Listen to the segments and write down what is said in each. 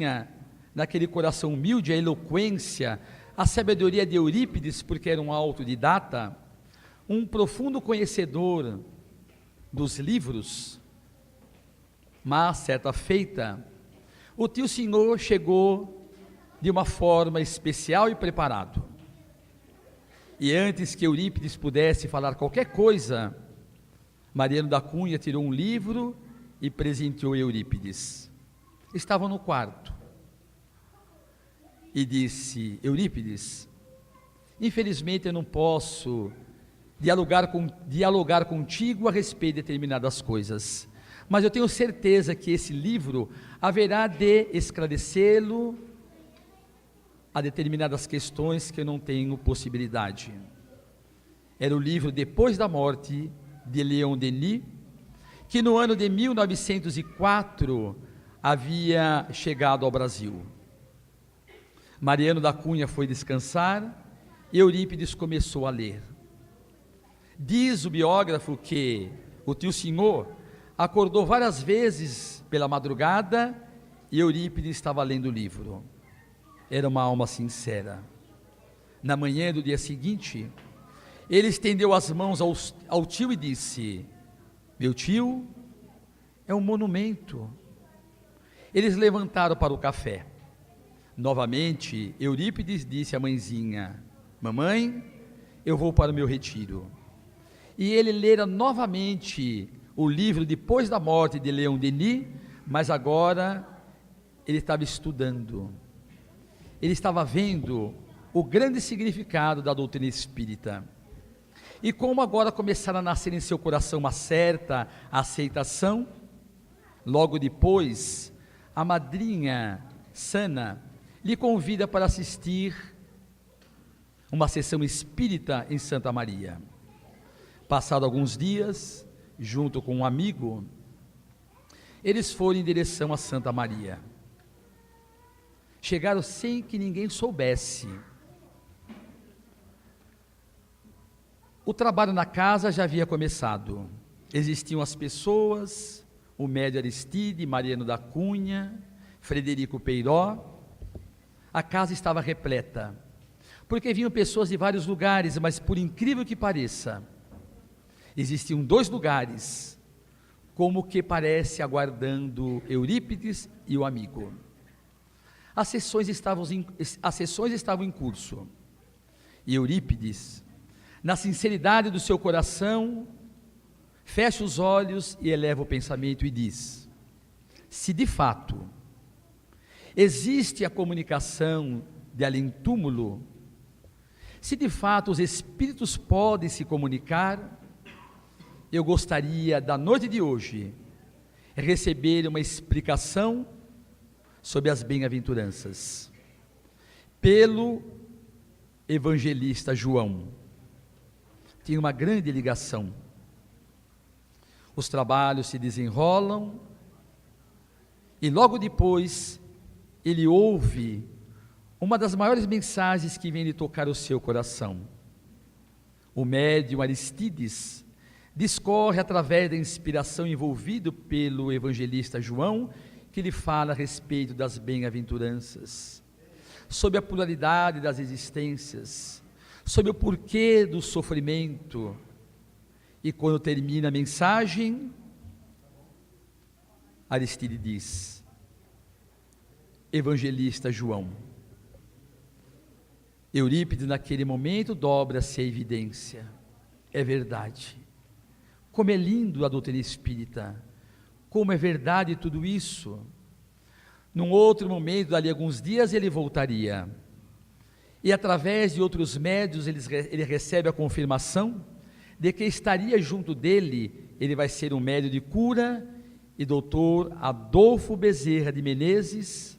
tinha naquele coração humilde a eloquência, a sabedoria de Eurípides, porque era um autodidata, um profundo conhecedor dos livros. Mas, certa feita, o tio Senhor chegou de uma forma especial e preparado. E antes que Eurípides pudesse falar qualquer coisa, Mariano da Cunha tirou um livro e presenteou Eurípides. Estavam no quarto. E disse: Eurípides, infelizmente eu não posso dialogar contigo a respeito de determinadas coisas, mas eu tenho certeza que esse livro haverá de esclarecê-lo a determinadas questões que eu não tenho possibilidade. Era o livro Depois da Morte, de Leon Denis, que no ano de 1904 havia chegado ao Brasil. Mariano da Cunha foi descansar e Eurípides começou a ler. Diz o biógrafo que o tio Senhor acordou várias vezes pela madrugada e Eurípides estava lendo o livro. Era uma alma sincera. Na manhã do dia seguinte, ele estendeu as mãos ao tio e disse: meu tio é um monumento. Eles levantaram para o café. Novamente, Eurípides disse à mãezinha: mamãe, eu vou para o meu retiro. E ele lera novamente o livro Depois da Morte, de Leon Denis, mas agora ele estava estudando. Ele estava vendo o grande significado da doutrina espírita. E como agora começara a nascer em seu coração uma certa aceitação, logo depois, a madrinha Sana lhe convida para assistir uma sessão espírita em Santa Maria. Passado alguns dias, junto com um amigo, eles foram em direção a Santa Maria. Chegaram sem que ninguém soubesse. O trabalho na casa já havia começado. Existiam as pessoas, o médio Aristide, Mariano da Cunha, Frederico Peiró. A casa estava repleta, porque vinham pessoas de vários lugares, mas por incrível que pareça, existiam 2 lugares, como que parece aguardando Eurípides e o amigo. As sessões estavam em curso, e Eurípides, na sinceridade do seu coração, fecha os olhos e eleva o pensamento e diz: se de fato existe a comunicação de além-túmulo, se de fato os espíritos podem se comunicar, eu gostaria da noite de hoje receber uma explicação sobre as bem-aventuranças pelo evangelista João. Tinha uma grande ligação. Os trabalhos se desenrolam e logo depois ele ouve uma das maiores mensagens que vem lhe tocar o seu coração. O médium Aristides discorre através da inspiração envolvido pelo evangelista João, que lhe fala a respeito das bem-aventuranças, sobre a pluralidade das existências, sobre o porquê do sofrimento. E quando termina a mensagem, Aristide diz: evangelista João. Eurípides naquele momento dobra-se a evidência. É verdade. Como é lindo a doutrina espírita, como é verdade tudo isso. Num outro momento, dali a alguns dias, ele voltaria, e através de outros médios ele recebe a confirmação de que estaria junto dele. Ele vai ser um médium de cura, e doutor Adolfo Bezerra de Menezes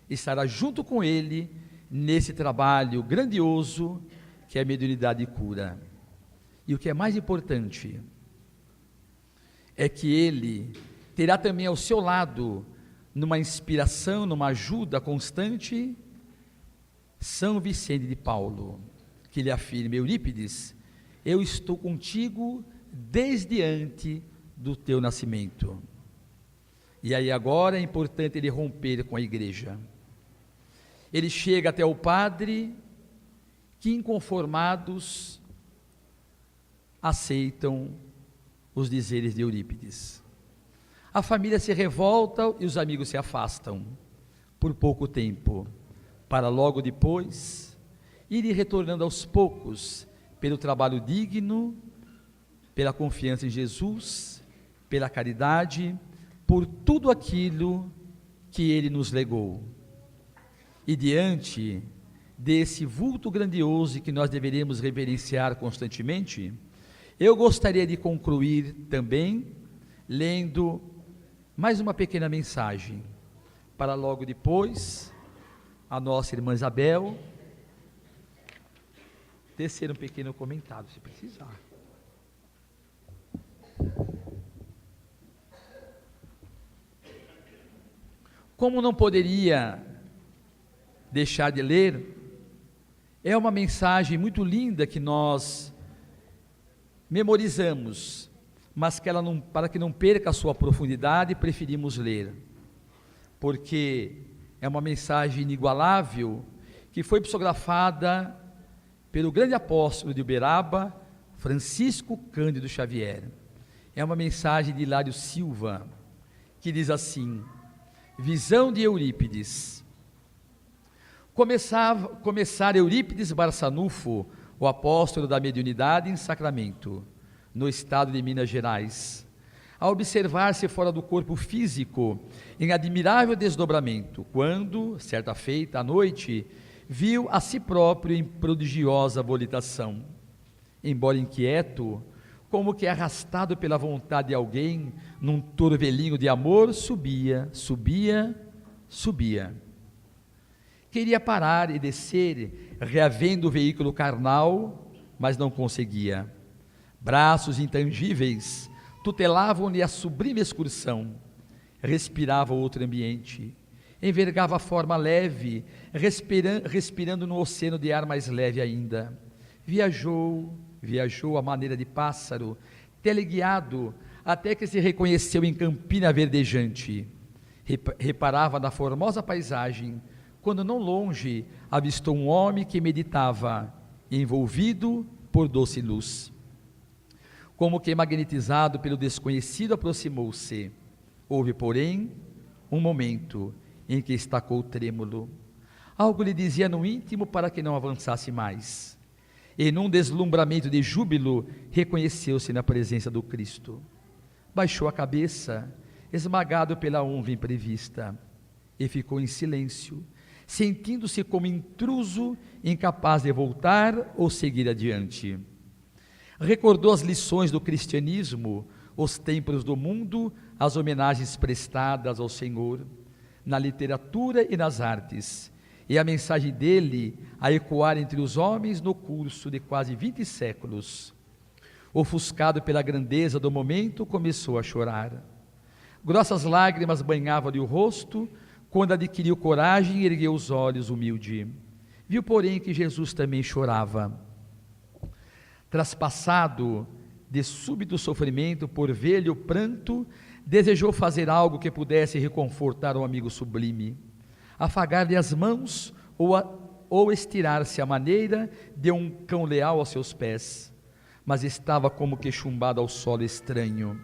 estará junto com ele nesse trabalho grandioso que é a mediunidade e cura. E o que é mais importante é que ele terá também ao seu lado, numa inspiração, numa ajuda constante, São Vicente de Paulo, que lhe afirma: Eurípides, eu estou contigo desde antes do teu nascimento. E aí agora é importante ele romper com a igreja. Ele chega até o padre, que inconformados aceitam os dizeres de Eurípides. A família se revolta e os amigos se afastam por pouco tempo, para logo depois irem retornando aos poucos pelo trabalho digno, pela confiança em Jesus, pela caridade, por tudo aquilo que ele nos legou. E diante desse vulto grandioso que nós deveríamos reverenciar constantemente, eu gostaria de concluir também lendo mais uma pequena mensagem, para logo depois a nossa irmã Isabel tecer um pequeno comentário, se precisar. Como não poderia deixar de ler, é uma mensagem muito linda que nós memorizamos, mas que ela não, para que não perca a sua profundidade, preferimos ler, porque é uma mensagem inigualável, que foi psicografada pelo grande apóstolo de Uberaba, Francisco Cândido Xavier. É uma mensagem de Hilário Silva, que diz assim: visão de Eurípides. Começar Eurípides Barçanufo, o apóstolo da mediunidade em Sacramento, no estado de Minas Gerais, a observar-se fora do corpo físico, em admirável desdobramento, quando, certa feita à noite, viu a si próprio em prodigiosa volitação. Embora inquieto, como que arrastado pela vontade de alguém, num turvelinho de amor, subia. Queria parar e descer, reavendo o veículo carnal, mas não conseguia. Braços intangíveis tutelavam-lhe a sublime excursão. Respirava outro ambiente, envergava a forma leve, respirando no oceano de ar mais leve ainda. Viajou à maneira de pássaro, teleguiado, até que se reconheceu em campina verdejante. Reparava na formosa paisagem, quando não longe avistou um homem que meditava, envolvido por doce luz. Como que magnetizado pelo desconhecido, aproximou-se. Houve, porém, um momento em que estacou trêmulo. Algo lhe dizia no íntimo para que não avançasse mais. E num deslumbramento de júbilo, reconheceu-se na presença do Cristo. Baixou a cabeça, esmagado pela honra imprevista, e ficou em silêncio, sentindo-se como intruso, incapaz de voltar ou seguir adiante. Recordou as lições do cristianismo, os templos do mundo, as homenagens prestadas ao Senhor, na literatura e nas artes, e a mensagem dele a ecoar entre os homens no curso de quase 20 séculos. Ofuscado pela grandeza do momento, começou a chorar. Grossas lágrimas banhavam-lhe o rosto, quando adquiriu coragem e ergueu os olhos humilde. Viu, porém, que Jesus também chorava. Traspassado de súbito sofrimento por ver-lhe o pranto, desejou fazer algo que pudesse reconfortar o amigo sublime, afagar-lhe as mãos ou estirar-se à maneira de um cão leal aos seus pés, mas estava como que chumbado ao solo estranho.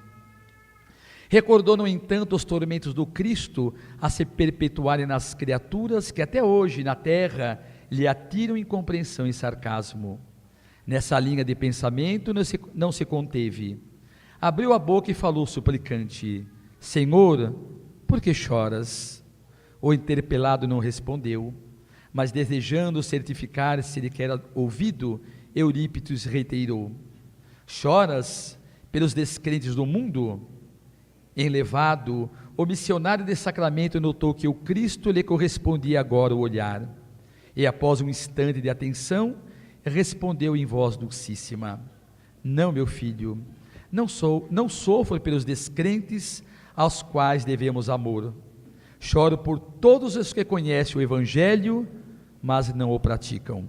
Recordou, no entanto, os tormentos do Cristo a se perpetuarem nas criaturas que até hoje na terra lhe atiram incompreensão e sarcasmo. Nessa linha de pensamento não se conteve. Abriu a boca e falou suplicante: Senhor, por que choras? O interpelado não respondeu, mas desejando certificar-se de que era ouvido, Eurípides reiterou: choras pelos descrentes do mundo? Enlevado, o missionário de Sacramento notou que o Cristo lhe correspondia agora o olhar, e após um instante de atenção, respondeu em voz dulcíssima: não, meu filho, não sofro pelos descrentes aos quais devemos amor. Choro por todos os que conhecem o Evangelho, mas não o praticam.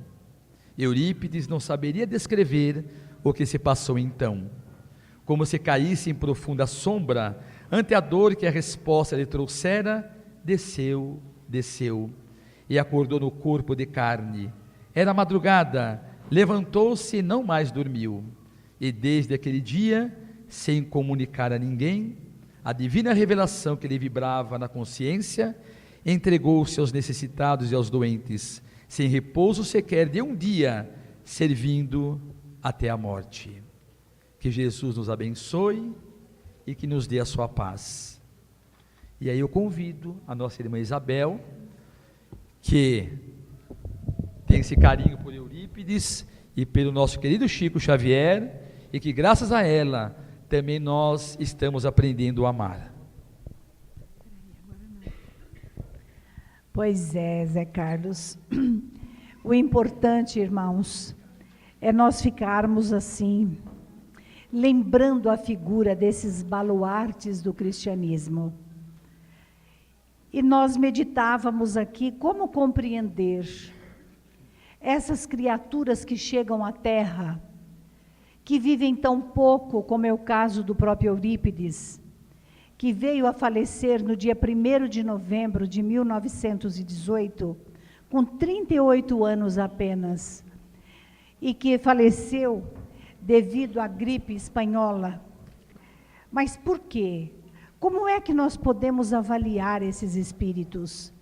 Eurípides não saberia descrever o que se passou então. como se caísse em profunda sombra, ante a dor que a resposta lhe trouxera, desceu, e acordou no corpo de carne. Era madrugada, levantou-se e não mais dormiu. E desde aquele dia, sem comunicar a ninguém, a divina revelação que lhe vibrava na consciência, entregou-se aos necessitados e aos doentes, sem repouso sequer de um dia, servindo até a morte. Que Jesus nos abençoe e que nos dê a sua paz. E aí eu convido a nossa irmã Isabel, que tem esse carinho por Eurípides e pelo nosso querido Chico Xavier, e que graças a ela também nós estamos aprendendo a amar. Pois é, Zé Carlos. O importante, irmãos, é nós ficarmos assim, lembrando a figura desses baluartes do cristianismo. E nós meditávamos aqui como compreender essas criaturas que chegam à Terra, que vivem tão pouco, como é o caso do próprio Eurípides, que veio a falecer no dia 1º de novembro de 1918, com 38 anos apenas, e que faleceu devido à gripe espanhola. Mas por quê? Como é que nós podemos avaliar esses espíritos?